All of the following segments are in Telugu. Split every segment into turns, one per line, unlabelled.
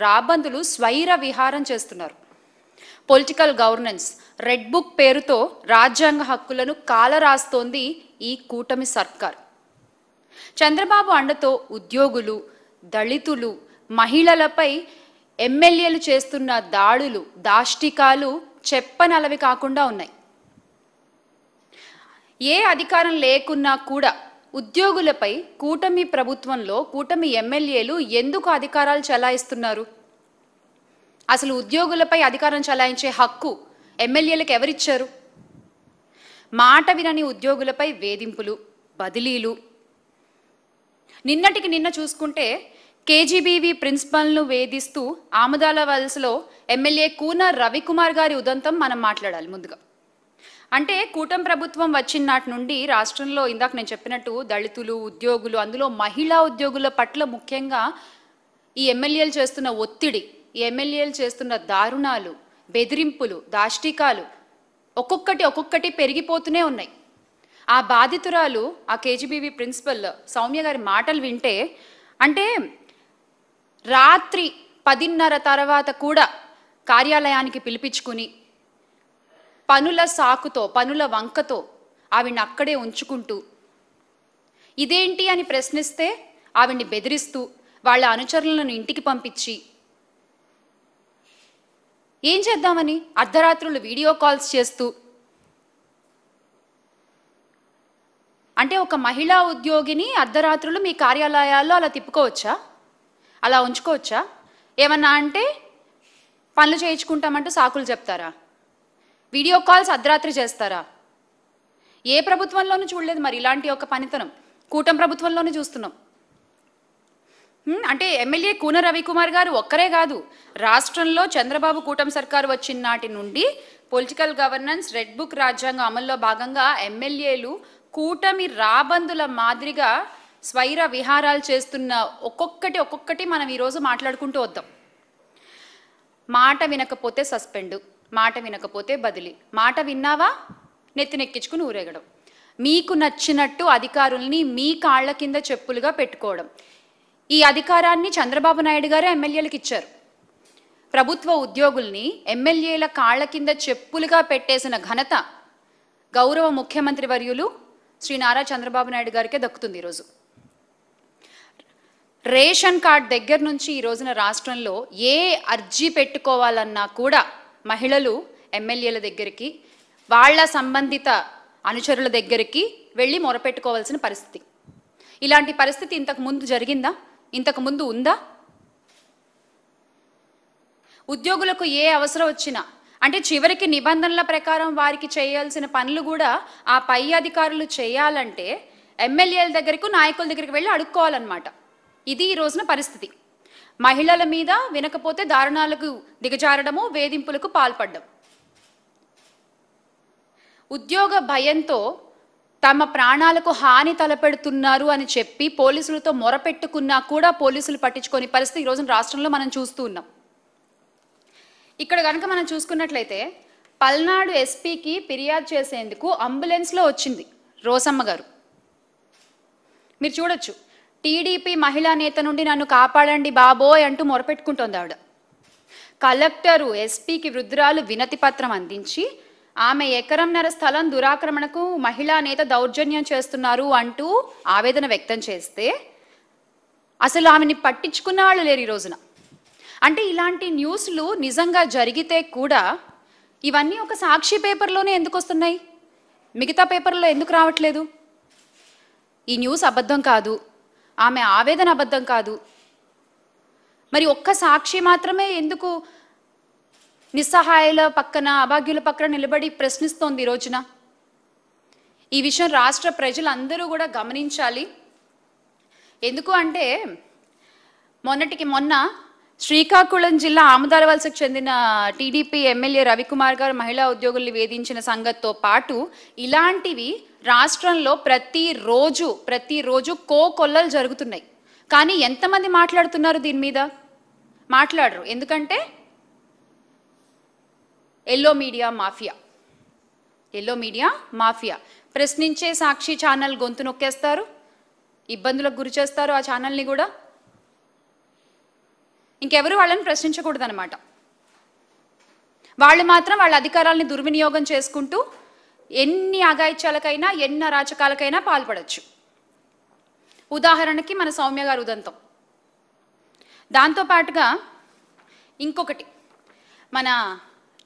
రాబందులు స్వైర విహారం చేస్తున్నారు. పొలిటికల్ గవర్నెన్స్, రెడ్ బుక్ పేరుతో రాజ్యాంగ హక్కులను కాలరాస్తోంది ఈ కూటమి సర్కార్. చంద్రబాబు అండతో ఉద్యోగులు, దళితులు, మహిళలపై ఎమ్మెల్యేలు చేస్తున్న దాడులు, దాష్టికాలు చెప్పనలవి కాకుండా ఉన్నాయి. ఏ అధికారం లేకున్నా కూడా ఉద్యోగులపై కూటమి ప్రభుత్వంలో కూటమి ఎమ్మెల్యేలు ఎందుకు అధికారాలు చలాయిస్తున్నారు? అసలు ఉద్యోగులపై అధికారం చలాయించే హక్కు ఎమ్మెల్యేలకు ఎవరిచ్చారు? మాట వినని ఉద్యోగులపై వేధింపులు, బదిలీలు. నిన్నటికి నిన్న చూసుకుంటే కేజీబీవీ ప్రిన్సిపల్ను వేధిస్తూ ఆముదాల వలసలో ఎమ్మెల్యే కూన రవికుమార్ గారి ఉదంతం మనం మాట్లాడాలి ముందుగా. అంటే కూటమి ప్రభుత్వం వచ్చిన నాటి నుండి రాష్ట్రంలో ఇందాక నేను చెప్పినట్టు దళితులు, ఉద్యోగులు, అందులో మహిళా ఉద్యోగుల పట్ల ముఖ్యంగా ఈ ఎమ్మెల్యేలు చేస్తున్న ఒత్తిడి, ఈ ఎమ్మెల్యేలు చేస్తున్న దారుణాలు, బెదిరింపులు, దాష్టికాలు ఒక్కొక్కటి పెరిగిపోతూనే ఉన్నాయి. ఆ బాధితురాలు, ఆ కేజీబీవీ ప్రిన్సిపల్ సౌమ్య గారి మాటలు వింటే, అంటే రాత్రి 10:30 తర్వాత కూడా కార్యాలయానికి పిలిపించుకుని పనుల సాకుతో, పనుల వంకతో ఆవిడ్ని అక్కడే ఉంచుకుంటూ, ఇదేంటి అని ప్రశ్నిస్తే ఆవిడ్ని బెదిరిస్తూ, వాళ్ళ అనుచరులను ఇంటికి పంపించి, ఏం చేద్దామని అర్ధరాత్రులు వీడియో కాల్స్ చేస్తూ, అంటే ఒక మహిళా ఉద్యోగిని అర్ధరాత్రులు మీ కార్యాలయాల్లో అలా తిప్పుకోవచ్చా? అలా ఉంచుకోవచ్చా? ఏమన్నా అంటే పనులు చేయించుకుంటామంటూ సాకులు చెప్తారా? వీడియో కాల్స్ అర్ధరాత్రి చేస్తారా? ఏ ప్రభుత్వంలోనూ చూడలేదు మరి ఇలాంటి ఒక పనితనం. కూటమి ప్రభుత్వంలోనే చూస్తున్నాం. అంటే ఎమ్మెల్యే కూన రవికుమార్ గారు ఒక్కరే కాదు, రాష్ట్రంలో చంద్రబాబు కూటమి సర్కారు వచ్చిన నాటి నుండి పొలిటికల్ గవర్నెన్స్, రెడ్ బుక్ రాజ్యాంగం అమల్లో భాగంగా ఎమ్మెల్యేలు కూటమి రాబందుల మాదిరిగా స్వైర విహారాలు చేస్తున్న ఒక్కొక్కటి మనం ఈరోజు మాట్లాడుకుంటూ వద్దాం. మాట వినకపోతే సస్పెండు, మాట వినకపోతే బదిలీ, మాట విన్నావా నెత్తినెక్కించుకుని ఊరేగడం, మీకు నచ్చినట్టు అధికారుల్ని మీ కాళ్ల కింద చెప్పులుగా పెట్టుకోవడం. ఈ అధికారాన్ని చంద్రబాబు నాయుడు గారే ఎమ్మెల్యేలకు ఇచ్చారు. ప్రభుత్వ ఉద్యోగుల్ని ఎమ్మెల్యేల కాళ్ల కింద చెప్పులుగా పెట్టేసిన ఘనత గౌరవ ముఖ్యమంత్రి వర్యులు శ్రీ నారా చంద్రబాబు నాయుడు గారికే దక్కుతుంది. ఈరోజు రేషన్ కార్డ్ దగ్గర నుంచి ఈ రోజున రాష్ట్రంలో ఏ అర్జీ పెట్టుకోవాలన్నా కూడా మహిళలు ఎమ్మెల్యేల దగ్గరికి, వాళ్ళ సంబంధిత అనుచరుల దగ్గరికి వెళ్ళి మొరపెట్టుకోవాల్సిన పరిస్థితి. ఇలాంటి పరిస్థితి ఇంతకు ముందు జరిగిందా? ఇంతకు ముందు ఉందా? ఉద్యోగులకు ఏ అవసరం వచ్చినా, అంటే చివరికి నిబంధనల ప్రకారం వారికి చేయాల్సిన పనులు కూడా ఆ పై అధికారులు చేయాలంటే ఎమ్మెల్యేల దగ్గరకు, నాయకుల దగ్గరికి వెళ్ళి అడుక్కోవాలన్నమాట. ఇది ఈ రోజున పరిస్థితి. మహిళల మీద వినకపోతే దారుణాలకు దిగజారడము, వేధింపులకు పాల్పడడం. ఉద్యోగ భయంతో తమ ప్రాణాలకు హాని తలపెడుతున్నారు అని చెప్పి పోలీసులతో మొరపెట్టుకున్నా కూడా పోలీసులు పట్టించుకొని పరిస్థితి ఈరోజు రాష్ట్రంలో మనం చూస్తూ ఉన్నాం. ఇక్కడ కనుక మనం చూసుకున్నట్లయితే పల్నాడు ఎస్పీకి ఫిర్యాదు చేసేందుకు అంబులెన్స్లో వచ్చింది రోసమ్మ గారు. మీరు చూడొచ్చు, టీడీపీ మహిళా నేత నుండి నన్ను కాపాడండి బాబోయ్ అంటూ మొరపెట్టుకుంటోంది ఆవిడ. కలెక్టరు ఎస్పీకి వృద్ధురాలు వినతి పత్రం అందించి ఆమె ఎకరంన్నర స్థలం దురాక్రమణకు మహిళా నేత దౌర్జన్యం చేస్తున్నారు అంటూ ఆవేదన వ్యక్తం చేస్తే అసలు ఆమెని పట్టించుకున్న వాళ్ళు లేరు ఈ రోజున. అంటే ఇలాంటి న్యూస్లు నిజంగా జరిగితే కూడా ఇవన్నీ ఒక సాక్షి పేపర్లోనే ఎందుకు వస్తున్నాయి? మిగతా పేపర్లో ఎందుకు రావట్లేదు? ఈ న్యూస్ అబద్ధం కాదు, ఆమె ఆవేదన అబద్ధం కాదు, మరి ఒక్క సాక్షి మాత్రమే ఎందుకు నిస్సహాయుల పక్కన, అభాగ్యుల పక్కన నిలబడి ప్రశ్నిస్తోంది ఈ రోజున? ఈ విషయం రాష్ట్ర ప్రజలందరూ కూడా గమనించాలి. ఎందుకు అంటే మొన్నటికి మొన్న శ్రీకాకుళం జిల్లా ఆముదాల వలసకు చెందిన టీడీపీ ఎమ్మెల్యే రవికుమార్ గారు మహిళా ఉద్యోగుల్ని వేధించిన సంగతితో పాటు ఇలాంటివి రాష్ట్రంలో ప్రతిరోజు కోకొల్లలు జరుగుతున్నాయి. కానీ ఎంతమంది మాట్లాడుతున్నారు దీని మీద? మాట్లాడరు. ఎందుకంటే ఎల్లో మీడియా మాఫియా ప్రశ్నించే సాక్షి ఛానల్ గొంతు నొక్కేస్తారు, ఇబ్బందులకు గురి చేస్తారు ఆ ఛానల్ని కూడా. ఇంకెవరు వాళ్ళని ప్రశ్నించకూడదన్నమాట. వాళ్ళు మాత్రం వాళ్ళ అధికారాలని దుర్వినియోగం చేసుకుంటూ ఎన్ని అఘాయిత్యాలకైనా ఎన్ని అరాచకాలకైనా పాల్పడచ్చు. ఉదాహరణకి మన సౌమ్య గారు ఉదంతం. దాంతోపాటుగా ఇంకొకటి, మన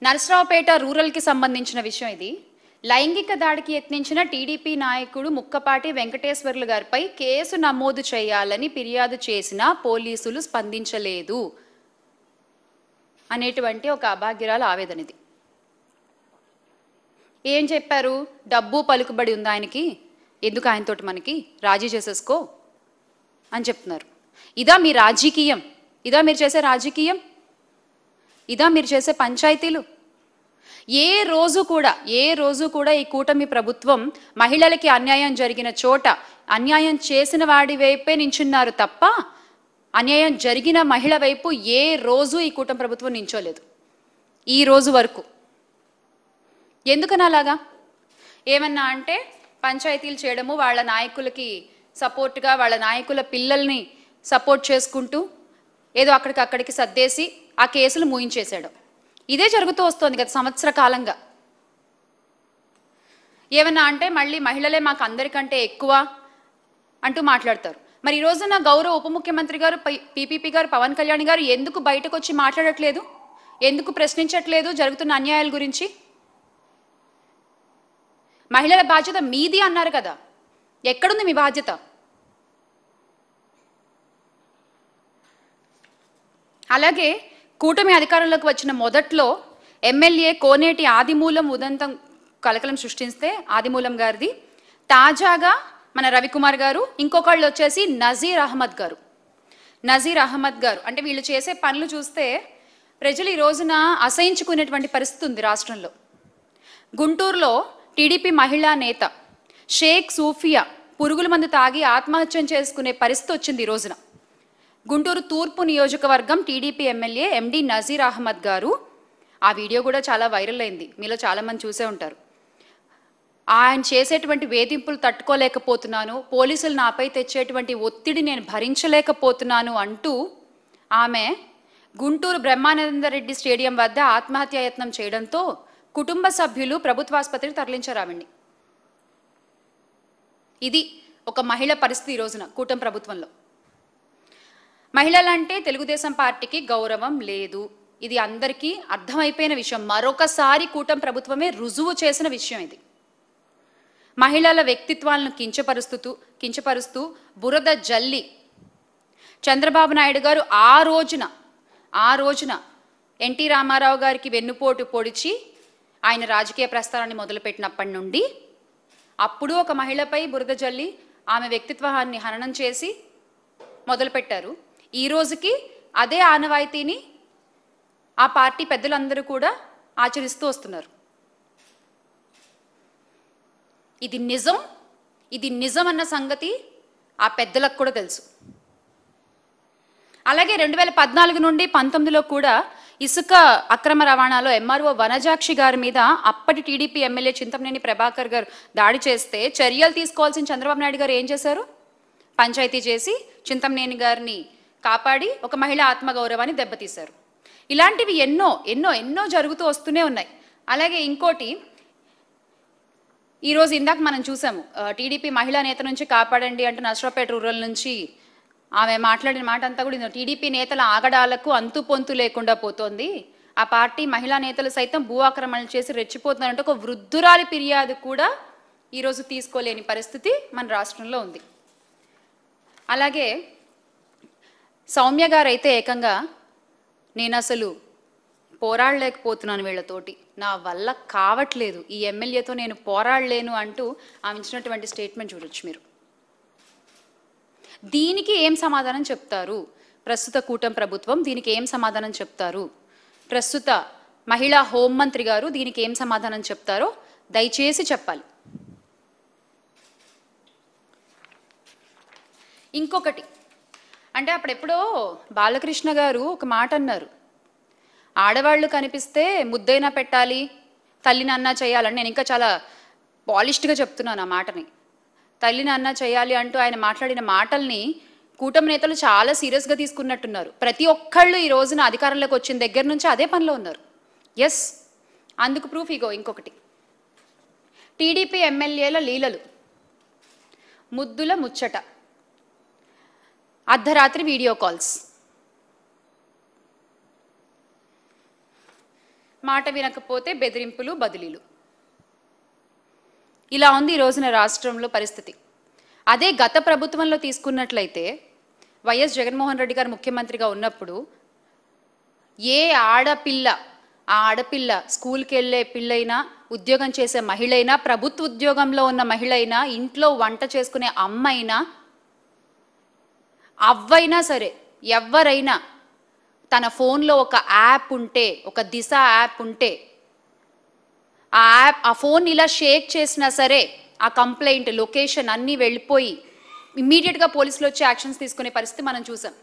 నరసరావుపేట రూరల్కి సంబంధించిన విషయం ఇది. లైంగిక దాడికి యత్నించిన టీడీపీ నాయకుడు ముక్కపాటి వెంకటేశ్వర్లు గారిపై కేసు నమోదు చేయాలని ఫిర్యాదు చేసినా పోలీసులు స్పందించలేదు అనేటువంటి ఒక అభాగ్యురాల ఆవేదన ఇది. ఏం చెప్పారు? డబ్బు పలుకుబడి ఉంది ఆయనకి, ఎందుకు ఆయనతోటి మనకి రాజీ చేసేసుకో అని చెప్తున్నారు. ఇదా మీ రాజకీయం? ఇదా మీరు చేసే రాజకీయం? ఇదా మీరు చేసే పంచాయతీలు? ఏ రోజు కూడా ఈ కూటమి ప్రభుత్వం మహిళలకి అన్యాయం జరిగిన చోట అన్యాయం చేసిన వాడి వైపే నించున్నారు తప్ప అన్యాయం జరిగిన మహిళ వైపు ఏ రోజు ఈ కూటమి ప్రభుత్వం నించోలేదు ఈ రోజు వరకు. ఎందుకని అలాగా? ఏమన్నా అంటే పంచాయతీలు చేయడము, వాళ్ళ నాయకులకి సపోర్ట్గా వాళ్ళ నాయకుల పిల్లల్ని సపోర్ట్ చేసుకుంటూ ఏదో అక్కడికి సర్దేసి ఆ కేసులు మూయించేసాడు. ఇదే జరుగుతూ వస్తుంది గత సంవత్సర కాలంగా. ఏమన్నా అంటే మళ్ళీ మహిళలే మాకు అందరికంటే ఎక్కువ అంటూ మాట్లాడతారు. మరి ఈ రోజున గౌరవ ఉప ముఖ్యమంత్రి గారు పీపీపీ గారు పవన్ కళ్యాణ్ గారు ఎందుకు బయటకు వచ్చి మాట్లాడట్లేదు? ఎందుకు ప్రశ్నించట్లేదు జరుగుతున్న అన్యాయాల గురించి? మహిళల బాధ్యత మీది అన్నారు కదా, ఎక్కడుంది మీ బాధ్యత? అలాగే కూటమి అధికారంలోకి వచ్చిన మొదట్లో ఎమ్మెల్యే కోనేటి ఆదిమూలం ఉదంతం కలకలం సృష్టిస్తే ఆదిమూలం గారిది, తాజాగా మన రవికుమార్ గారు, ఇంకొకళ్ళు వచ్చేసి నజీర్ అహ్మద్ గారు. అంటే వీళ్ళు చేసే పనులు చూస్తే ప్రజలు ఈ రోజున అసహించుకునేటువంటి పరిస్థితి ఉంది రాష్ట్రంలో. గుంటూరులో టీడీపీ మహిళా నేత షేక్ సూఫియా పురుగుల మందు తాగి ఆత్మహత్యం చేసుకునే పరిస్థితి వచ్చింది ఈ రోజున. గుంటూరు తూర్పు నియోజకవర్గం టీడీపీ ఎమ్మెల్యే ఎండి నజీర్ అహ్మద్ గారు, ఆ వీడియో కూడా చాలా వైరల్ అయింది, మీలో చాలామంది చూసే ఉంటారు. ఆయన చేసేటువంటి వేధింపులు తట్టుకోలేకపోతున్నాను, పోలీసులు నాపై తెచ్చేటువంటి ఒత్తిడి నేను భరించలేకపోతున్నాను అంటూ ఆమె గుంటూరు బ్రహ్మానందరెడ్డి స్టేడియం వద్ద ఆత్మహత్యాయత్నం చేయడంతో కుటుంబ సభ్యులు ప్రభుత్వాసుపత్రికి తరలించారు ఆవిడ్ని. ఇది ఒక మహిళ పరిస్థితి ఈ రోజున కూటమి ప్రభుత్వంలో. మహిళలంటే తెలుగుదేశం పార్టీకి గౌరవం లేదు, ఇది అందరికీ అర్థమైపోయిన విషయం. మరొకసారి కూటమి ప్రభుత్వమే రుజువు చేసిన విషయం ఇది. మహిళల వ్యక్తిత్వాలను కించపరుస్తూ బురద జల్లి చంద్రబాబు నాయుడు గారు ఆ రోజున ఎన్టీ రామారావు గారికి వెన్నుపోటు పొడిచి ఆయన రాజకీయ ప్రస్థానాన్ని మొదలుపెట్టినప్పటి నుండి అప్పుడు ఒక మహిళపై బురద జల్లి ఆమె వ్యక్తిత్వాన్ని హననం చేసి మొదలుపెట్టారు. ఈ రోజుకి అదే ఆనవాయితీని ఆ పార్టీ పెద్దలందరూ కూడా ఆచరిస్తూ వస్తున్నారు. ఇది నిజం అన్న సంగతి ఆ పెద్దలకు కూడా తెలుసు. అలాగే 2014 నుండి 19లో కూడా ఇసుక అక్రమ రవాణాలో ఎంఆర్ఓ వనజాక్షి గారి మీద అప్పటి టీడీపీ ఎమ్మెల్యే చింతమనేని ప్రభాకర్ గారు దాడి చేస్తే చర్యలు తీసుకోవాల్సిన చంద్రబాబు నాయుడు గారు ఏం చేశారు? పంచాయతీ చేసి చింతమనేని గారిని కాపాడి ఒక మహిళ ఆత్మగౌరవాన్ని దెబ్బతీశారు. ఇలాంటివి ఎన్నో జరుగుతూ వస్తూనే ఉన్నాయి. అలాగే ఇంకోటి, ఈరోజు ఇందాక మనం చూసాము, టీడీపీ మహిళా నేత నుంచి కాపాడండి అంటూ నరసరావుపేట రూరల్ నుంచి ఆమె మాట్లాడిన మాట అంతా కూడా టీడీపీ నేతల ఆగడాలకు అంతు పొంతు లేకుండా పోతోంది, ఆ పార్టీ మహిళా నేతలు సైతం భూ ఆక్రమణలు చేసి రెచ్చిపోతున్నారంటే ఒక వృద్ధురాలి ఫిర్యాదు కూడా ఈరోజు తీసుకోలేని పరిస్థితి మన రాష్ట్రంలో ఉంది. అలాగే సౌమ్య గారు అయితే ఏకంగా నేను అసలు పోరాడలేకపోతున్నాను వీళ్ళతోటి, నా వల్ల కావట్లేదు, ఈ ఎమ్మెల్యేతో నేను పోరాడలేను అంటూ ఆమె ఇచ్చినటువంటి స్టేట్మెంట్ చూడొచ్చు మీరు. దీనికి ఏం సమాధానం చెప్తారు ప్రస్తుత కూటమి ప్రభుత్వం? దీనికి ఏం సమాధానం చెప్తారు ప్రస్తుత మహిళా హోంమంత్రి గారు? దీనికి ఏం సమాధానం చెప్తారో దయచేసి చెప్పాలి. ఇంకొకటి అంటే అప్పుడెప్పుడో బాలకృష్ణ గారు ఒక మాట అన్నారు, ఆడవాళ్ళు కనిపిస్తే ముద్దైనా పెట్టాలి, తల్లిని అన్నా చేయాలని. నేను ఇంకా చాలా పాలిష్డ్గా చెప్తున్నాను ఆ మాటని. తల్లిని అన్నా చేయాలి అంటూ ఆయన మాట్లాడిన మాటల్ని కూటమి నేతలు చాలా సీరియస్గా తీసుకున్నట్టున్నారు. ప్రతి ఒక్కళ్ళు ఈ రోజున అధికారంలోకి వచ్చిన దగ్గర నుంచి అదే పనిలో ఉన్నారు. ఎస్, అందుకు ప్రూఫ్ ఇగో ఇంకొకటి. టీడీపీ ఎమ్మెల్యేల లీలలు, ముద్దుల ముచ్చట, అర్ధరాత్రి వీడియో కాల్స్, మాట వినకపోతే బెదిరింపులు బదిలీలు. ఇలా ఉంది ఈ రోజున రాష్ట్రంలో పరిస్థితి. అదే గత ప్రభుత్వంలో తీసుకున్నట్లయితే వైఎస్ జగన్మోహన్ రెడ్డి గారు ముఖ్యమంత్రిగా ఉన్నప్పుడు ఏ ఆడపిల్ల, ఆ ఆడపిల్ల స్కూల్కి వెళ్ళే పిల్లైనా, ఉద్యోగం చేసే మహిళైనా, ప్రభుత్వ ఉద్యోగంలో ఉన్న మహిళైనా, ఇంట్లో వంట చేసుకునే అమ్మైనా, అవ్వైనా సరే ఎవరైనా తన ఫోన్లో ఒక యాప్ ఉంటే, ఒక దిశ యాప్ ఉంటే, ఆ ఫోన్ ఇలా షేక్ చేసినా సరే ఆ కంప్లైంట్ లొకేషన్ అన్నీ వెళ్ళిపోయి ఇమ్మీడియట్గా పోలీసులు వచ్చి యాక్షన్స్ తీసుకునే పరిస్థితి మనం చూసాం.